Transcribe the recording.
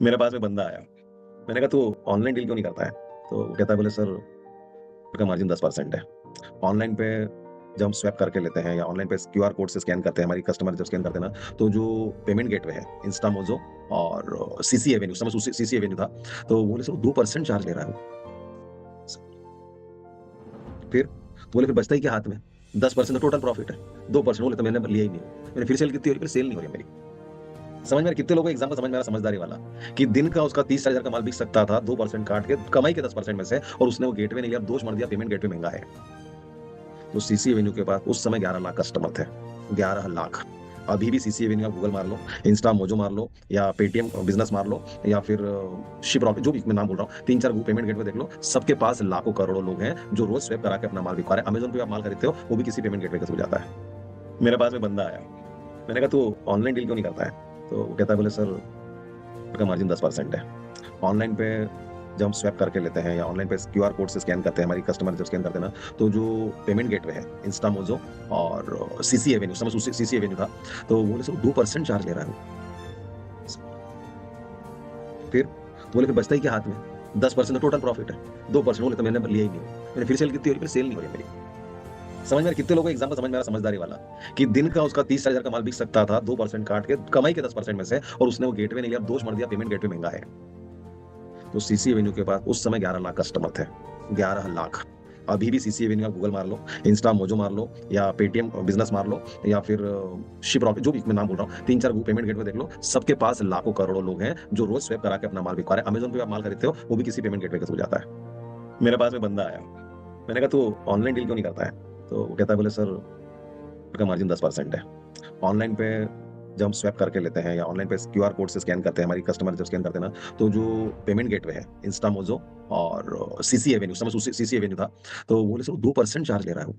मेरे पास में बंदा आया। मैंने कहा, "तू ऑनलाइन डील क्यों नहीं करता है?" तो वो कहता है, बोले, "सर, का मार्जिन 10% है। ऑनलाइन पे जब हम स्वैप करके लेते हैं या ऑनलाइन पे क्यूआर कोड से स्कैन करते हैं, हमारी कस्टमर जब स्कैन करते हैं ना, तो जो पेमेंट गेटवे है, इंस्टामोज़ो और सीसी एवेन्यू, उस समय सीसी एवेन्यू था, तो वो बोले, "सर, 2% चार्ज ले रहा है वो।" फिर? तो बोले, "फिर बचता ही क्या हाथ में? 10% तो टोटल प्रॉफिट है। 2% बोले, तो मैंने लिया ही नहीं। मैंने फिर सेल कितनी हो रही है? फिर सेल नहीं हो रही है मेरी। समझ में आ रहा है? कितने लोगों को एग्जाम्पल समझ में आ रहा है समझदारी वाला, कि दिन का उसका 30,000 का माल बिक सकता था 2% काट के, कमाई के 10% में से, और उसने वो गेटवे नहीं लिया, दोष मर दिया पेमेंट गेटवे महँगा है। तो सीसी एवेन्यू के पास उस समय 11 लाख कस्टमर थे। 11 लाख। अभी भी सीसी एवेन्यू आप गूगल मार लो, इंस्टा मोजो मार लो, या पेटीएम बिज़नेस मार लो, या फिर शिप्रॉकेट, जो भी मैं नाम बोल रहा हूँ, 3-4 पेमेंट गेटवे देख लो, सबके पास लाखों करोड़ों लोग हैं, जो रोज़ स्वैप करा के अपना माल बिकवा रहे हैं। अमेज़न पे आप माल खरीदते हो, वो भी किसी पेमेंट गेटवे के थ्रू जाता है। मेरे पास में बंदा आया। मैंने कहा, "तू ऑनलाइन डील क्यों नहीं करता है?" तो वो कहता है, बोले, "सर, का मार्जिन 10% है। ऑनलाइन पे जब हम स्वैप करके लेते हैं या ऑनलाइन पे क्यूआर कोड से स्कैन करते हैं, हमारी कस्टमर जब स्कैन करते हैं ना, तो जो पेमेंट गेटवे है, इंस्टामोज़ो और सीसी एवेन्यू, उस समय सीसी एवेन्यू था, तो वो बोले, "सर, 2% चार्ज ले रहा है वो।" फिर? तो बोले, "फिर बचता ही क्या हाथ में? 10% तो टोटल प्रॉफिट है। 2% बोले, तो मैंने लिया ही नहीं। मैंने फिर सेल कितनी हो रही है? फिर सेल नहीं हो रही है मेरी। समझ में आ रहा है? कितने लोगों को एग्जाम्पल समझ में आ रहा है समझदारी वाला, कि दिन का उसका 30,000 का माल बिक सकता था 2% काट के, कमाई के 10% में से, और उसने वो गेटवे नहीं लिया, दोष मर दिया पेमेंट गेटवे महँगा है। तो सीसी एवेन्यू के पास उस समय 11 लाख कस्टमर थे। 11 लाख। अभी भी सीसी एवेन्यू आप गूगल मार लो, इंस्टा मोजो मार लो, या पेटीएम बिज़नेस मार लो, या फिर शिप्रॉकेट, जो भी मैं नाम बोल रहा हूँ, 3-4 पेमेंट गेटवे देख लो, सबके पास लाखों करोड़ों लोग हैं, जो रोज़ स्वैप करा के अपना माल बिकवा रहे हैं। अमेज़न पे आप माल खरीदते हो, वो भी किसी पेमेंट गेटवे के थ्रू जाता है। मेरे पास में बंदा आया। मैंने कहा, "तू ऑनलाइन डील क्यों नहीं करता है?" तो वो कहता है, बोले, "सर, का मार्जिन 10% है। ऑनलाइन पे जब हम स्वैप करके लेते हैं या ऑनलाइन पे क्यूआर कोड से स्कैन करते हैं, हमारी कस्टमर जब स्कैन करते हैं ना, तो जो पेमेंट गेटवे है, इंस्टामोज़ो और सीसी एवेन्यू, उस समय सीसी एवेन्यू था, तो वो बोले, "सर, 2% चार्ज ले रहा है वो।"